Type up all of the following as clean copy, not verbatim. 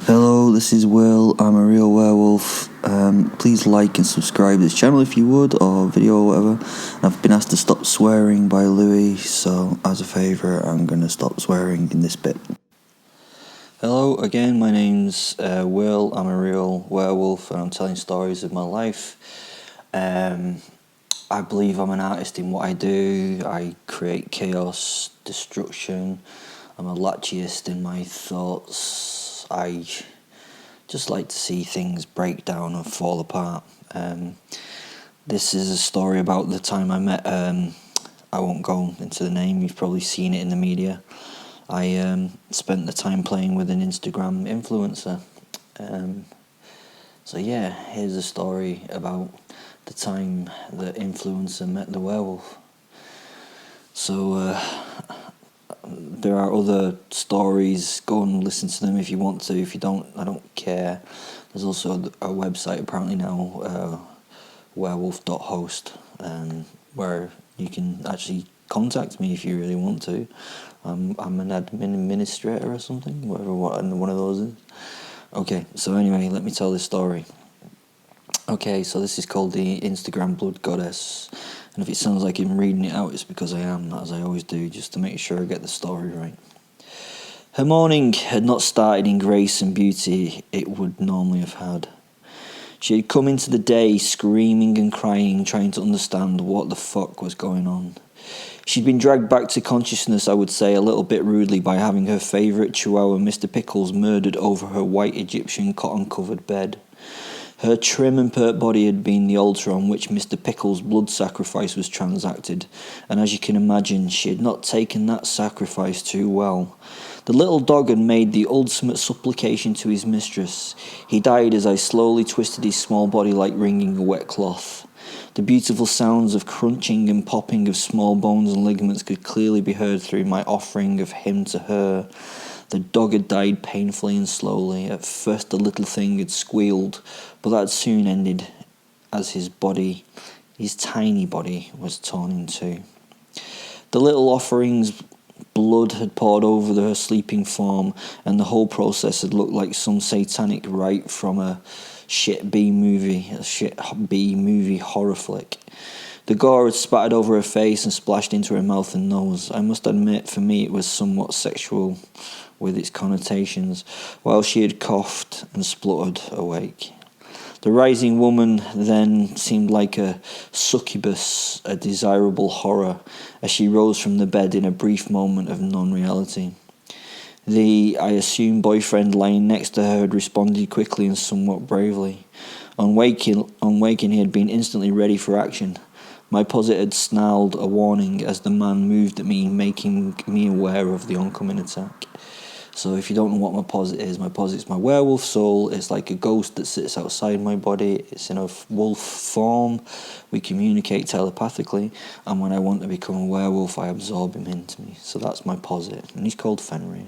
Hello, this is Will. I'm a real werewolf. Please like and subscribe this channel if you would, or video or whatever. I've been asked to stop swearing by Louis, so as a favour, I'm going to stop swearing in this bit. Hello again, my name's Will. I'm a real werewolf and I'm telling stories of my life. I believe I'm an artist in what I do. I create chaos, destruction. I'm a latchist in my thoughts. I just like to see things break down and fall apart. This is a story about the time I met, I won't go into the name, you've probably seen it in the media. I spent the time playing with an Instagram influencer. So yeah, here's a story about the time the influencer met the werewolf. So there are other stories, go and listen to them if you want to. If you don't, I don't care. There's also a website apparently now, werewolf.host, where you can actually contact me if you really want to. I'm an admin administrator or something, whatever one of those is. Okay, so anyway, let me tell this story. Okay, so this is called the Instagram Blood Goddess, and if it sounds like I'm reading it out, it's because I am, as I always do, just to make sure I get the story right. Her morning had not started in grace and beauty it would normally have had. She had come into the day screaming and crying, trying to understand what the fuck was going on. She'd been dragged back to consciousness, I would say, a little bit rudely by having her favourite chihuahua, Mr. Pickles, murdered over her white Egyptian cotton-covered bed. Her trim and pert body had been the altar on which Mr. Pickles' blood sacrifice was transacted, and as you can imagine, she had not taken that sacrifice too well. The little dog had made the ultimate supplication to his mistress. He died as I slowly twisted his small body like wringing a wet cloth. The beautiful sounds of crunching and popping of small bones and ligaments could clearly be heard through my offering of him to her. The dog had died painfully and slowly. At first the little thing had squealed, but that soon ended as his tiny body, was torn in two. The little offering's blood had poured over her sleeping form, and the whole process had looked like some satanic rite from a shit B movie horror flick. The gore had spattered over her face and splashed into her mouth and nose. I must admit, for me it was somewhat sexual with its connotations, while she had coughed and spluttered awake. The rising woman then seemed like a succubus, a desirable horror, as she rose from the bed in a brief moment of non-reality. The, I assume, boyfriend lying next to her had responded quickly and somewhat bravely. On waking, he had been instantly ready for action. My posit had snarled a warning as the man moved at me, making me aware of the oncoming attack. So if you don't know what my posit's my werewolf soul. It's like a ghost that sits outside my body. It's in a wolf form. We communicate telepathically, and when I want to become a werewolf, I absorb him into me. So that's my posit, and he's called Fenrir.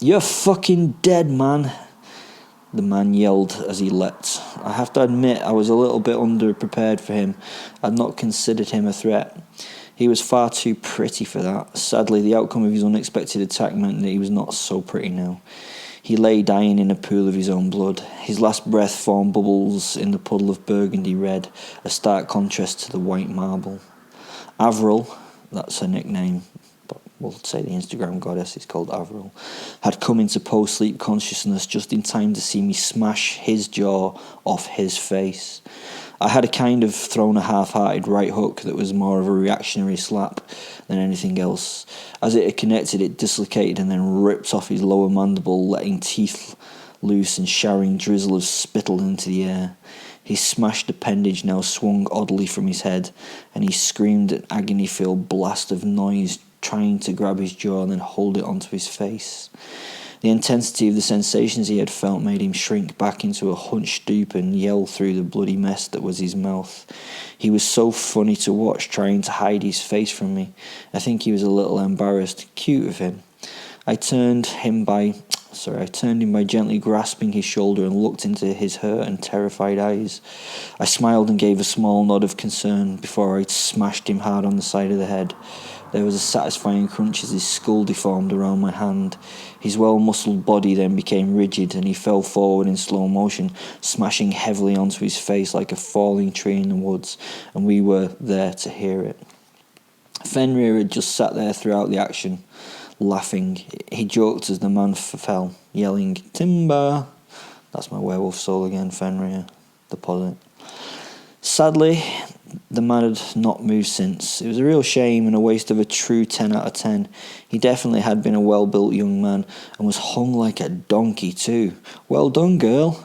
You're fucking dead, man, the man yelled as he leapt. I have to admit, I was a little bit underprepared for him. I'd not considered him a threat. He was far too pretty for that. Sadly, the outcome of his unexpected attack meant that he was not so pretty now. He lay dying in a pool of his own blood. His last breath formed bubbles in the puddle of burgundy red, a stark contrast to the white marble. Avril, that's her nickname, but we'll say the Instagram goddess is called Avril, had come into post-sleep consciousness just in time to see me smash his jaw off his face. I had a kind of thrown a half-hearted right hook that was more of a reactionary slap than anything else. As it had connected, it dislocated and then ripped off his lower mandible, letting teeth loose and showering drizzle of spittle into the air. His smashed appendage now swung oddly from his head, and he screamed an agony-filled blast of noise, trying to grab his jaw and then hold it onto his face. The intensity of the sensations he had felt made him shrink back into a hunched stoop and yell through the bloody mess that was his mouth. He was so funny to watch, trying to hide his face from me. I think he was a little embarrassed. Cute of him. I turned him by I turned him by gently grasping his shoulder and looked into his hurt and terrified eyes. I smiled and gave a small nod of concern before I smashed him hard on the side of the head. There was a satisfying crunch as his skull deformed around my hand. His well-muscled body then became rigid and he fell forward in slow motion, smashing heavily onto his face like a falling tree in the woods, and we were there to hear it. Fenrir had just sat there throughout the action, laughing. He joked as the man fell, yelling, "Timber!" That's my werewolf soul again, Fenrir, the poet. Sadly, the man had not moved since. It was a real shame and a waste of a true 10 out of 10. He definitely had been a well-built young man and was hung like a donkey too. Well done, girl.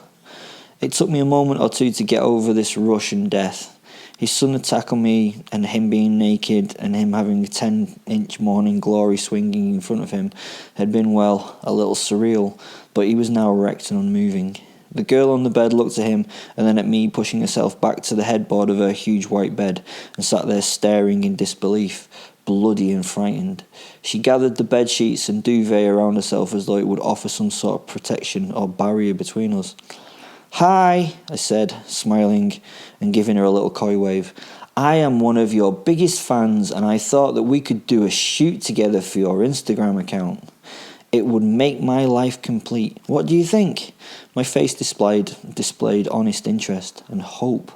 It took me a moment or two to get over this rush and death. His son had tackled me, and him being naked and him having a 10-inch morning glory swinging in front of him had been, well, a little surreal, but he was now erect and unmoving. The girl on the bed looked at him and then at me, pushing herself back to the headboard of her huge white bed and sat there staring in disbelief, bloody and frightened. She gathered the bed sheets and duvet around herself as though it would offer some sort of protection or barrier between us. "Hi," I said, smiling and giving her a little coy wave. "I am one of your biggest fans and I thought that we could do a shoot together for your Instagram account. It would make my life complete. What do you think?" My face displayed honest interest and hope.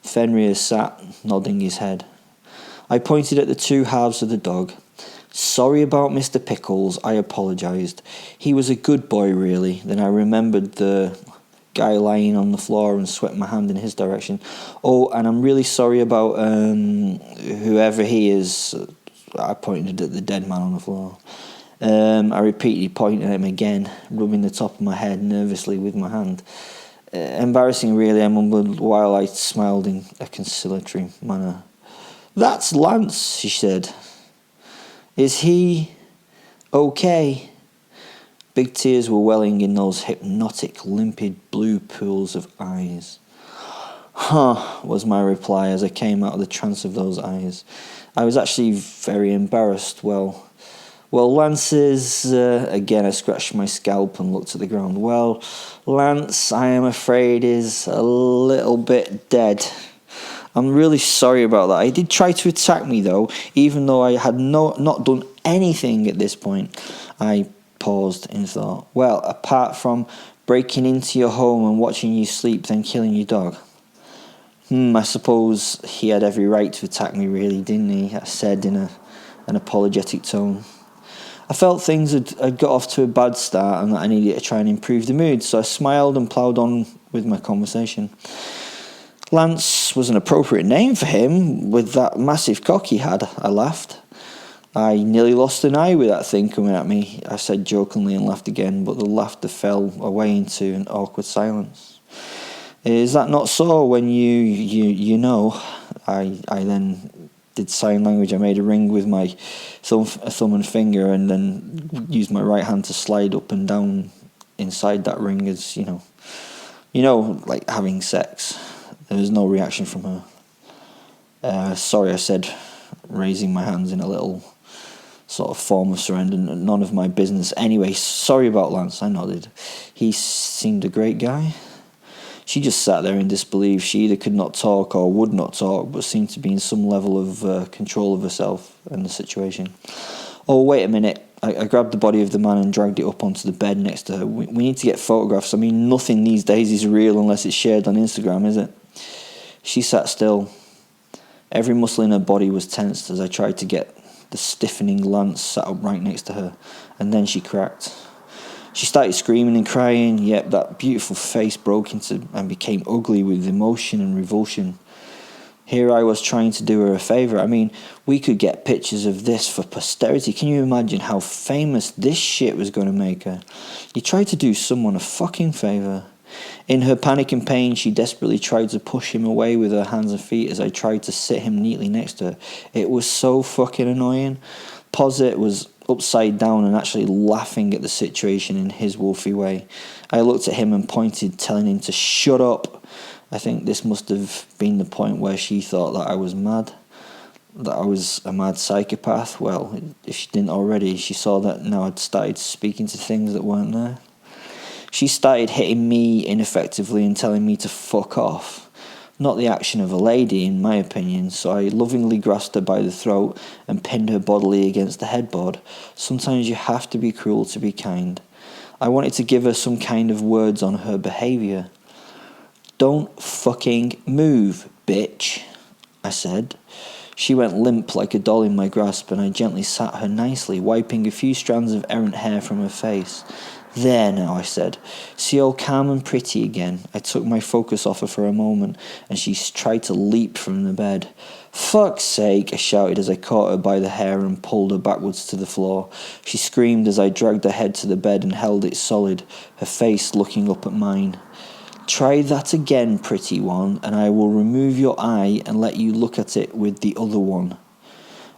Fenrir sat, nodding his head. I pointed at the two halves of the dog. "Sorry about Mr. Pickles, I apologised. He was a good boy, really." Then I remembered the guy lying on the floor and swept my hand in his direction. "Oh, and I'm really sorry about whoever he is." I pointed at the dead man on the floor. I repeatedly pointed at him again, rubbing the top of my head nervously with my hand. Embarrassing, really, I mumbled while I smiled in a conciliatory manner. "That's Lance," she said. "Is he okay?" Big tears were welling in those hypnotic, limpid blue pools of eyes. "Huh," was my reply as I came out of the trance of those eyes. I was actually very embarrassed. Well, Lance is... Again, I scratched my scalp and looked at the ground. "Well, Lance, I am afraid, is a little bit dead. I'm really sorry about that. He did try to attack me, though, even though I had not done anything at this point." I paused in thought. "Well, apart from breaking into your home and watching you sleep, then killing your dog." I suppose he had every right to attack me, really, didn't he?" I said in an apologetic tone. I felt things had got off to a bad start and that I needed to try and improve the mood, so I smiled and ploughed on with my conversation. "Lance was an appropriate name for him, with that massive cock he had," I laughed. "I nearly lost an eye with that thing coming at me," I said jokingly and laughed again, but the laughter fell away into an awkward silence. "Is that not so when you know?" I then did sign language. I made a ring with my thumb and finger and then used my right hand to slide up and down inside that ring as, you know, like having sex. There was no reaction from her. "Sorry," I said, raising my hands in a little sort of form of surrender. "None of my business. Anyway, sorry about Lance." I nodded. "He seemed a great guy." She just sat there in disbelief. She either could not talk or would not talk, but seemed to be in some level of control of herself and the situation. "Oh, wait a minute." I grabbed the body of the man and dragged it up onto the bed next to her. We need to get photographs. I mean, nothing these days is real unless it's shared on Instagram, is it? She sat still. Every muscle in her body was tensed as I tried to get the stiffening Lance sat up right next to her, and then she cracked. She started screaming and crying. Yep, that beautiful face broke into and became ugly with emotion and revulsion. Here I was trying to do her a favour. I mean, we could get pictures of this for posterity. Can you imagine how famous this shit was going to make her? You tried to do someone a fucking favour. In her panic and pain, she desperately tried to push him away with her hands and feet as I tried to sit him neatly next to her. It was so fucking annoying. Posit was upside down and actually laughing at the situation in his wolfy way. I looked at him and pointed, telling him to shut up. I think this must have been the point where she thought that I was mad, that I was a mad psychopath. Well, if she didn't already, she saw that now I'd started speaking to things that weren't there. She started hitting me ineffectively and telling me to fuck off. Not the action of a lady, in my opinion, so I lovingly grasped her by the throat and pinned her bodily against the headboard. Sometimes you have to be cruel to be kind. I wanted to give her some kind of words on her behaviour. "Don't fucking move, bitch," I said. She went limp like a doll in my grasp, and I gently sat her nicely, wiping a few strands of errant hair from her face. "There now," I said. "See all calm and pretty again." I took my focus off her for a moment, and she tried to leap from the bed. "Fuck's sake," I shouted as I caught her by the hair and pulled her backwards to the floor. She screamed as I dragged her head to the bed and held it solid, her face looking up at mine. "Try that again, pretty one, and I will remove your eye and let you look at it with the other one."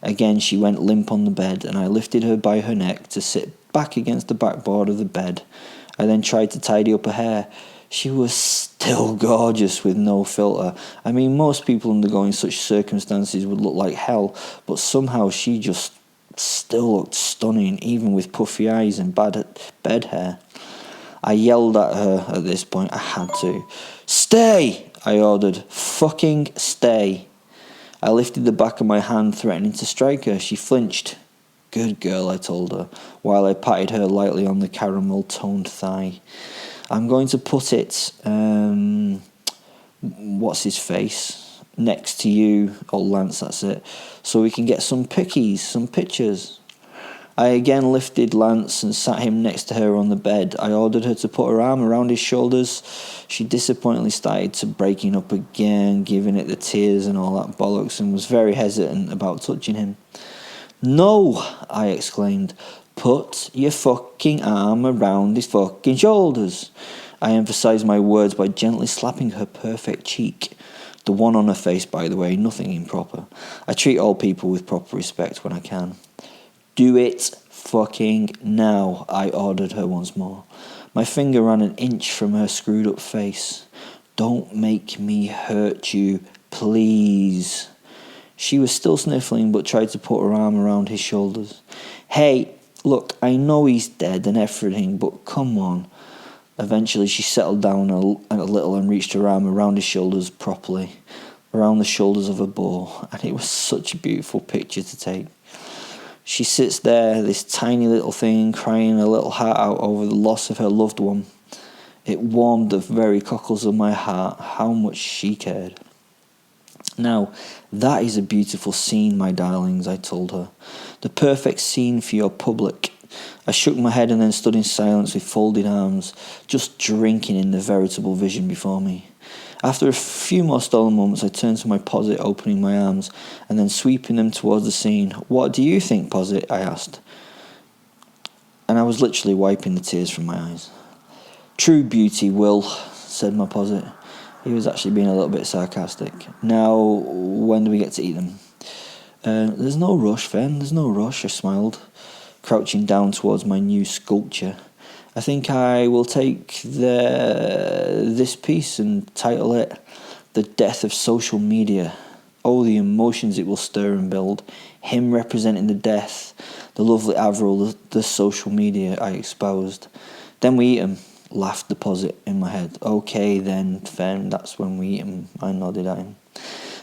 Again she went limp on the bed, and I lifted her by her neck to sit back against the backboard of the bed. I then tried to tidy up her hair. She was still gorgeous with no filter. I mean, most people undergoing such circumstances would look like hell, but somehow she just still looked stunning, even with puffy eyes and bad bed hair. I yelled at her at this point. I had to. "Stay!" I ordered. "Fucking stay!" I lifted the back of my hand, threatening to strike her. She flinched. "Good girl," I told her, while I patted her lightly on the caramel-toned thigh. "I'm going to put it, what's his face, next to you, old Lance, that's it, so we can get some pictures." I again lifted Lance and sat him next to her on the bed. I ordered her to put her arm around his shoulders. She disappointingly started to breaking up again, giving it the tears and all that bollocks, and was very hesitant about touching him. "No!" I exclaimed. "Put your fucking arm around his fucking shoulders." I emphasised my words by gently slapping her perfect cheek. The one on her face, by the way, nothing improper. I treat all people with proper respect when I can. "Do it fucking now," I ordered her once more. My finger ran an inch from her screwed up face. "Don't make me hurt you, please." She was still sniffling, but tried to put her arm around his shoulders. "Hey, look, I know he's dead and everything, but come on." Eventually she settled down a little and reached her arm around his shoulders properly, around the shoulders of a boar, and it was such a beautiful picture to take. She sits there, this tiny little thing, crying her little heart out over the loss of her loved one. It warmed the very cockles of my heart how much she cared. "Now, that is a beautiful scene, my darlings," I told her. "The perfect scene for your public." I shook my head and then stood in silence with folded arms, just drinking in the veritable vision before me. After a few more stolen moments, I turned to my posit, opening my arms and then sweeping them towards the scene. "What do you think, posit?" I asked. And I was literally wiping the tears from my eyes. "True beauty, Will," said my posit. He was actually being a little bit sarcastic. "Now, when do we get to eat them?" There's no rush, Fen, there's no rush," I smiled, crouching down towards my new sculpture. "I think I will take this piece and title it The Death of Social Media. Oh, the emotions it will stir and build. Him representing the death, the lovely Avril, the social media," I exposed. "Then we eat 'em," laughed the posit in my head. "Okay then, Fen, that's when we eat 'em," I nodded at him.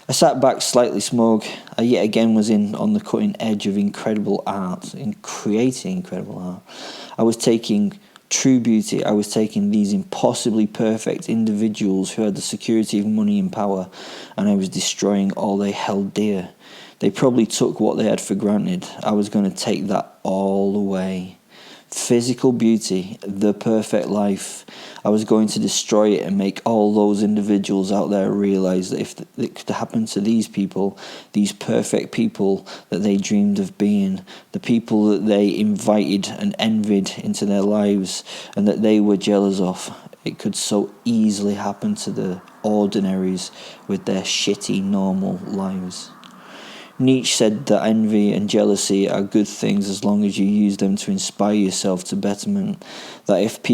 I sat back slightly smug. I yet again was on the cutting edge of incredible art, in creating incredible art. I was taking true beauty. I was taking these impossibly perfect individuals who had the security of money and power, and I was destroying all they held dear. They probably took what they had for granted. I was going to take that all away. Physical beauty, the perfect life. I was going to destroy it and make all those individuals out there realise that if it could happen to these people, these perfect people that they dreamed of being, the people that they invited and envied into their lives and that they were jealous of, it could so easily happen to the ordinaries with their shitty normal lives. Nietzsche said that envy and jealousy are good things as long as you use them to inspire yourself to betterment. That if the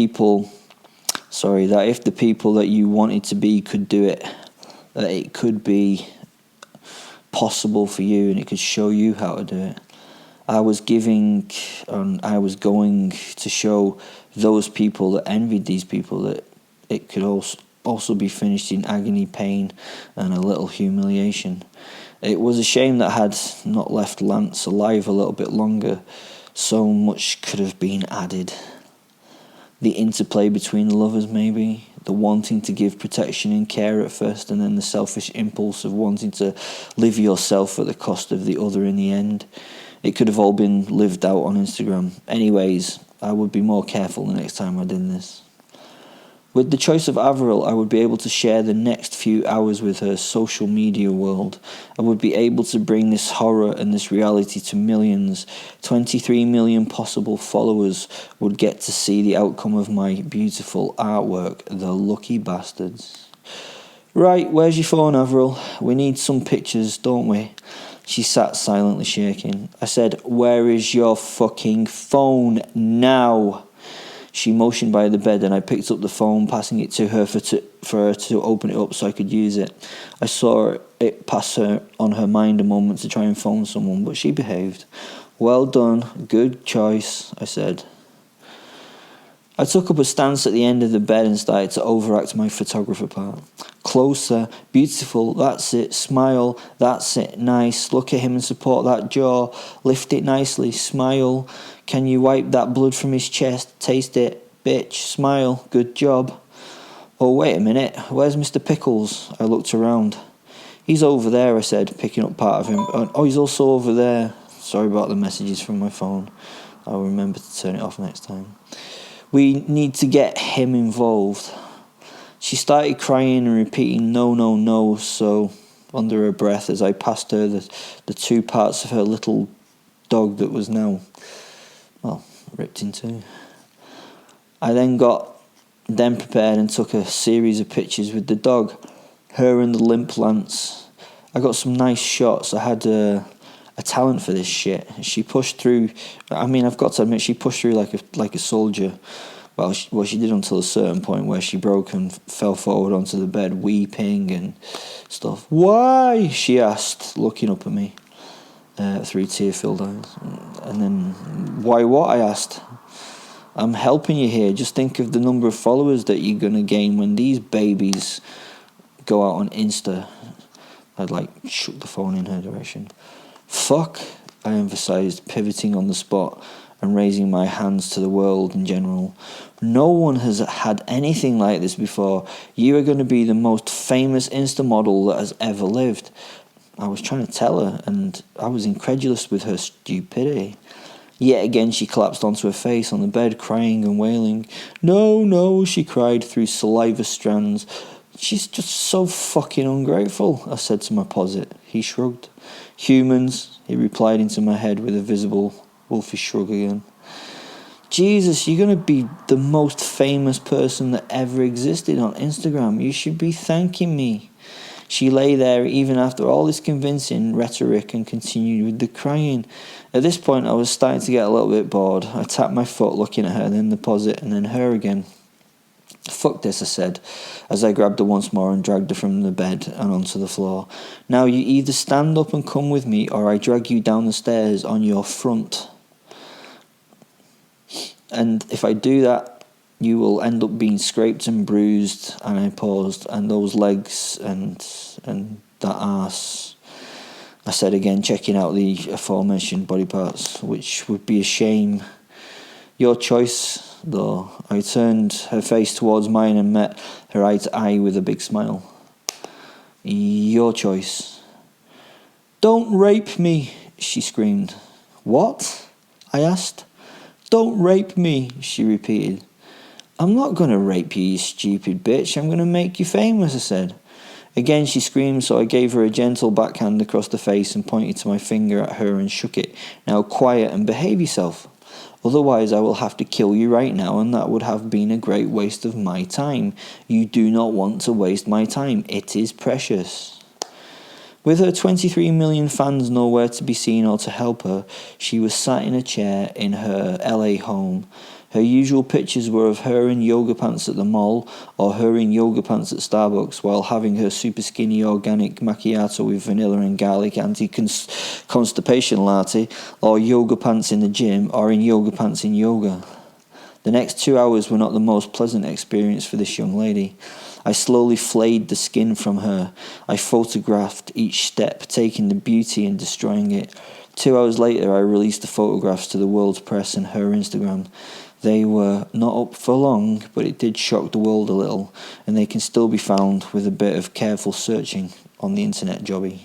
people that you wanted to be could do it, that it could be possible for you and it could show you how to do it. I was giving, and I was going to show those people that envied these people that it could also be finished in agony, pain, and a little humiliation. It was a shame that I had not left Lance alive a little bit longer. So much could have been added. The interplay between the lovers, maybe. The wanting to give protection and care at first, and then the selfish impulse of wanting to live yourself at the cost of the other in the end. It could have all been lived out on Instagram. Anyways, I would be more careful the next time I did this. With the choice of Avril, I would be able to share the next few hours with her social media world. I would be able to bring this horror and this reality to millions. 23 million possible followers would get to see the outcome of my beautiful artwork. The lucky bastards. Right, where's your phone, Avril? We need some pictures, don't we? She sat silently shaking. I said, where is your fucking phone now? She motioned by the bed and I picked up the phone, passing it to her for her to open it up so I could use it. I saw it pass her on her mind a moment to try and phone someone, but she behaved. Well done, good choice, I said. I took up a stance at the end of the bed and started to overact my photographer part. Closer, beautiful, that's it, smile, that's it, nice, look at him and support that jaw, lift it nicely, smile, can you wipe that blood from his chest, taste it, bitch, smile, good job. Oh, wait a minute, where's Mr. Pickles? I looked around. He's over there, I said, picking up part of him. Oh, he's also over there. Sorry about the messages from my phone. I'll remember to turn it off next time. We need to get him involved. She started crying and repeating no, no, no, so under her breath as I passed her the two parts of her little dog that was now, well, ripped in two. I then got them prepared and took a series of pictures with the dog, her and the limp Lance. I got some nice shots. I had a talent for this shit. She pushed through. I mean, I've got to admit, she pushed through like a soldier. Well, she did until a certain point where she broke and fell forward onto the bed, weeping and stuff. Why? She asked, looking up at me through tear-filled eyes. And then, why what? I asked. I'm helping you here. Just think of the number of followers that you're gonna gain when these babies go out on Insta. I'd shook the phone in her direction. Fuck, I emphasised, pivoting on the spot and raising my hands to the world in general. No one has had anything like this before. You are going to be the most famous Insta model that has ever lived. I was trying to tell her, and I was incredulous with her stupidity. Yet again she collapsed onto her face on the bed, crying and wailing. No, no, she cried through saliva strands. She's just so fucking ungrateful, I said to my posit. He shrugged. Humans, he replied into my head with a visible wolfish shrug again. Jesus, you're going to be the most famous person that ever existed on Instagram. You should be thanking me. She lay there even after all this convincing rhetoric and continued with the crying. At this point I was starting to get a little bit bored. I tapped my foot looking at her, then the posit, and then her again. Fuck this, I said, as I grabbed her once more and dragged her from the bed and onto the floor. Now you either stand up and come with me, or I drag you down the stairs on your front. And if I do that, you will end up being scraped and bruised. And I paused. And those legs and that arse, I said again, checking out the aforementioned body parts, which would be a shame. Your choice, though. I turned her face towards mine and met her eye to eye with a big smile. Your choice. Don't rape me, she screamed. What? I asked. Don't rape me, she repeated. I'm not going to rape you, you stupid bitch. I'm going to make you famous, I said. Again she screamed, so I gave her a gentle backhand across the face and pointed to my finger at her and shook it. Now quiet and behave yourself. Otherwise I will have to kill you right now, and that would have been a great waste of my time. You do not want to waste my time. It is precious. With her 23 million fans nowhere to be seen or to help her, she was sat in a chair in her LA home, Her usual pictures were of her in yoga pants at the mall, or her in yoga pants at Starbucks while having her super skinny organic macchiato with vanilla and garlic anti-constipation latte, or yoga pants in the gym, or in yoga pants in yoga. The next 2 hours were not the most pleasant experience for this young lady. I slowly flayed the skin from her. I photographed each step, taking the beauty and destroying it. 2 hours later, I released the photographs to the world's press and her Instagram. They were not up for long, but it did shock the world a little, and they can still be found with a bit of careful searching on the internet, Jobby.